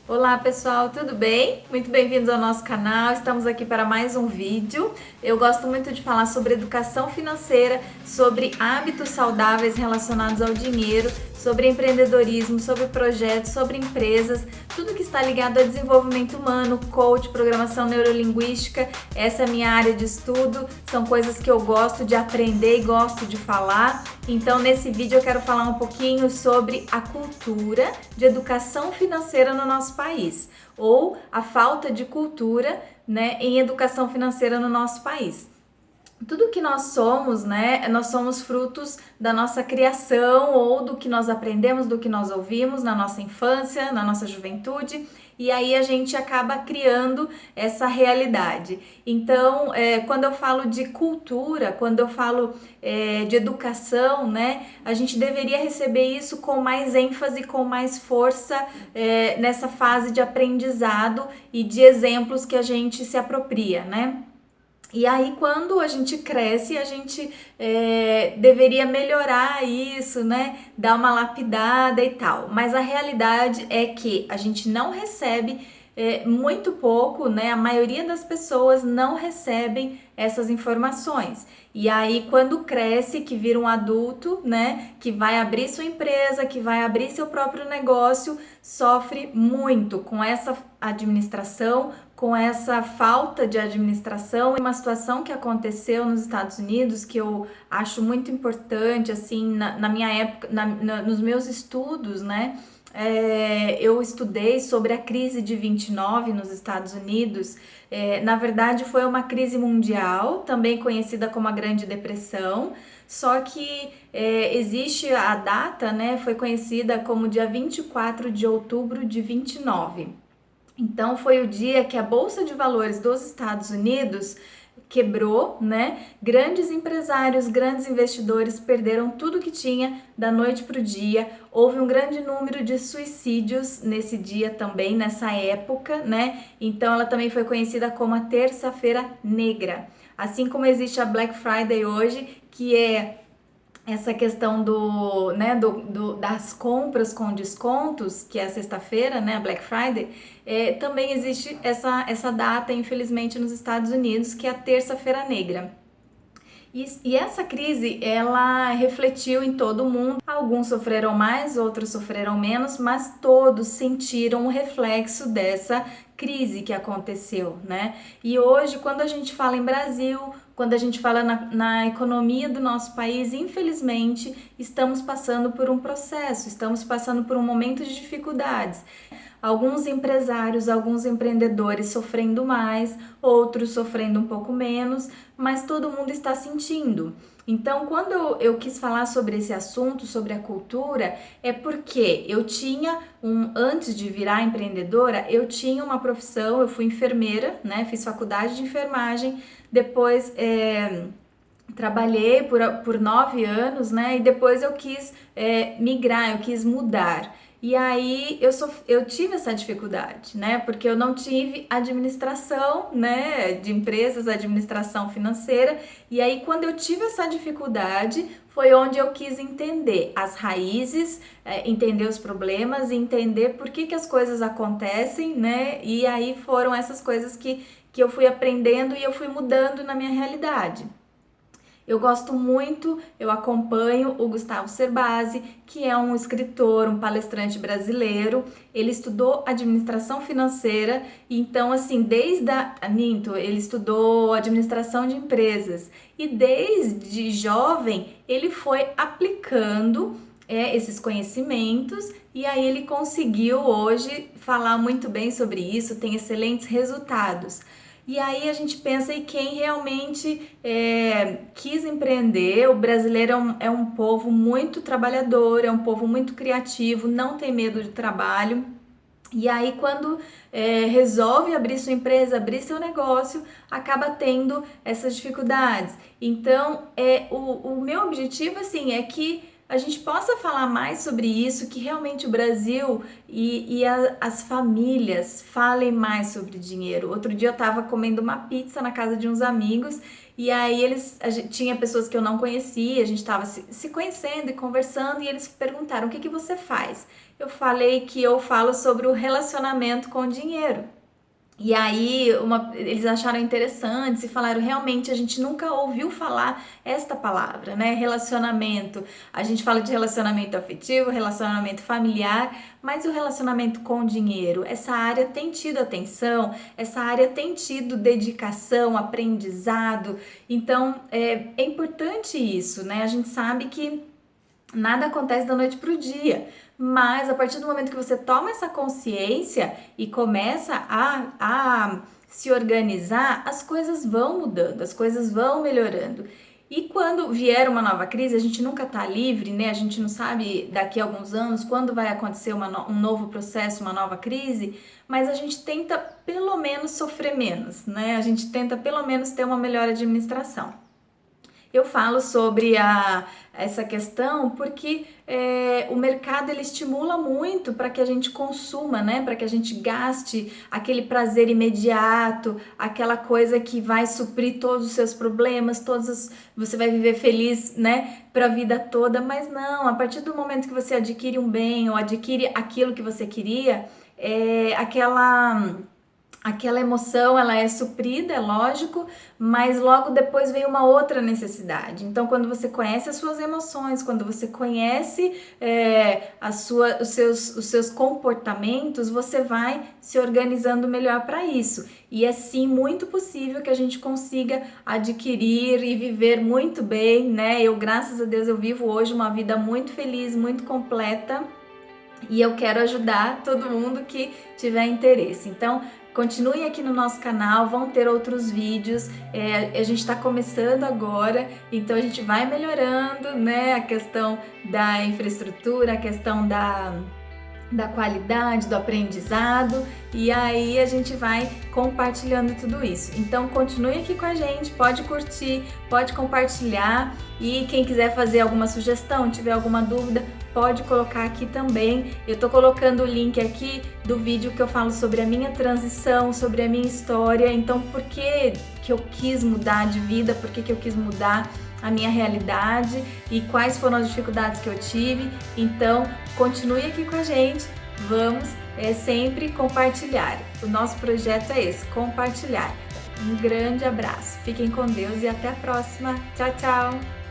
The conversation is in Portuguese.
Olá pessoal, tudo bem? Muito bem-vindos ao nosso canal, estamos aqui para mais um vídeo. Eu gosto muito de falar sobre educação financeira, sobre hábitos saudáveis relacionados ao dinheiro, sobre empreendedorismo, sobre projetos, sobre empresas, tudo que está ligado a desenvolvimento humano, coach, programação neurolinguística. Essa é a minha área de estudo, são coisas que eu gosto de aprender e gosto de falar. Então, nesse vídeo eu quero falar um pouquinho sobre a cultura de educação financeira no nosso país, ou a falta de cultura, né, em educação financeira no nosso país. Tudo que nós somos, né, nós somos frutos da nossa criação ou do que nós aprendemos, do que nós ouvimos na nossa infância, na nossa juventude, e aí a gente acaba criando essa realidade. Então, quando eu falo de cultura, quando eu falo de educação, né, a gente deveria receber isso com mais ênfase, com mais força nessa fase de aprendizado e de exemplos que a gente se apropria, né? E aí, quando a gente cresce, a gente deveria melhorar isso, né? Dar uma lapidada e tal. Mas a realidade é que a gente não recebe muito pouco, né? A maioria das pessoas não recebem essas informações. E aí, quando cresce, que vira um adulto, né? Que vai abrir sua empresa, que vai abrir seu próprio negócio, sofre muito com essa administração, com essa falta de administração. Uma situação que aconteceu nos Estados Unidos que eu acho muito importante, assim, na minha época, nos meus estudos, né? Eu estudei sobre a crise de 29 nos Estados Unidos. Na verdade, foi uma crise mundial, também conhecida como a Grande Depressão, só que existe a data, né? Foi conhecida como dia 24 de outubro de 29. Então foi o dia que a Bolsa de Valores dos Estados Unidos quebrou, né? Grandes empresários, grandes investidores perderam tudo que tinha da noite para o dia. Houve um grande número de suicídios nesse dia também, nessa época, né? Então ela também foi conhecida como a Terça-feira Negra. Assim como existe a Black Friday hoje, que é essa questão das compras com descontos, que é a sexta-feira, né, a Black Friday, também existe essa data, infelizmente, nos Estados Unidos, que é a Terça-feira Negra. E essa crise, ela refletiu em todo mundo. Alguns sofreram mais, outros sofreram menos, mas todos sentiram o reflexo dessa crise que aconteceu, né? E hoje, quando a gente fala em Brasil, quando a gente fala na economia do nosso país, infelizmente, estamos passando por um processo, estamos passando por um momento de dificuldades. Alguns empresários, alguns empreendedores sofrendo mais, outros sofrendo um pouco menos, mas todo mundo está sentindo. Então, quando eu quis falar sobre esse assunto, sobre a cultura, é porque eu tinha antes de virar empreendedora, eu tinha uma profissão, eu fui enfermeira, né? Fiz faculdade de enfermagem, depois trabalhei por 9 anos, né? E depois eu quis migrar, eu quis mudar. E aí eu tive essa dificuldade, né? Porque eu não tive administração, né, de empresas, administração financeira. E aí quando eu tive essa dificuldade, foi onde eu quis entender as raízes, entender os problemas, entender por que as coisas acontecem, né? E aí foram essas coisas que eu fui aprendendo e eu fui mudando na minha realidade. Eu gosto muito, eu acompanho o Gustavo Cerbasi, que é um escritor, um palestrante brasileiro. Ele estudou administração financeira, então assim, ele estudou administração de empresas e desde jovem ele foi aplicando esses conhecimentos e aí ele conseguiu hoje falar muito bem sobre isso, tem excelentes resultados. E aí a gente pensa em quem realmente quis empreender. O brasileiro é um povo muito trabalhador, é um povo muito criativo, não tem medo de trabalho. E aí quando resolve abrir sua empresa, abrir seu negócio, acaba tendo essas dificuldades. Então, o meu objetivo assim é que a gente possa falar mais sobre isso, que realmente o Brasil as famílias falem mais sobre dinheiro. Outro dia eu estava comendo uma pizza na casa de uns amigos e aí tinha pessoas que eu não conhecia, a gente estava se conhecendo e conversando e eles perguntaram: o que você faz? Eu falei que eu falo sobre o relacionamento com o dinheiro. E aí eles acharam interessante e falaram: realmente a gente nunca ouviu falar esta palavra, né? Relacionamento. A gente fala de relacionamento afetivo, relacionamento familiar, mas o relacionamento com dinheiro, essa área tem tido atenção, essa área tem tido dedicação, aprendizado. Então é importante isso, né? A gente sabe que nada acontece da noite para o dia, mas a partir do momento que você toma essa consciência e começa a se organizar, as coisas vão mudando, as coisas vão melhorando. E quando vier uma nova crise, a gente nunca tá livre, né? A gente não sabe daqui a alguns anos quando vai acontecer um novo processo, uma nova crise, mas a gente tenta pelo menos sofrer menos, né? A gente tenta pelo menos ter uma melhor administração. Eu falo sobre essa questão porque o mercado ele estimula muito para que a gente consuma, né? Para que a gente gaste aquele prazer imediato, aquela coisa que vai suprir todos os seus problemas, você vai viver feliz, né? Para a vida toda, mas não, a partir do momento que você adquire um bem ou adquire aquilo que você queria, aquela emoção ela é suprida, é lógico, mas logo depois vem uma outra necessidade. Então, quando você conhece as suas emoções, quando você conhece os seus comportamentos, você vai se organizando melhor para isso. E é sim muito possível que a gente consiga adquirir e viver muito bem, né? Eu, graças a Deus, eu vivo hoje uma vida muito feliz, muito completa. E eu quero ajudar todo mundo que tiver interesse. Então, continue aqui no nosso canal, vão ter outros vídeos. A gente está começando agora, então a gente vai melhorando, né? A questão da infraestrutura, a questão da qualidade, do aprendizado, e aí a gente vai compartilhando tudo isso. Então continue aqui com a gente, pode curtir, pode compartilhar, e quem quiser fazer alguma sugestão, tiver alguma dúvida, pode colocar aqui também. Eu tô colocando o link aqui do vídeo que eu falo sobre a minha transição, sobre a minha história, então por que eu quis mudar de vida, por que eu quis mudar a minha realidade e quais foram as dificuldades que eu tive. Então, continue aqui com a gente, vamos sempre compartilhar. O nosso projeto é esse, compartilhar. Um grande abraço, fiquem com Deus e até a próxima. Tchau, tchau!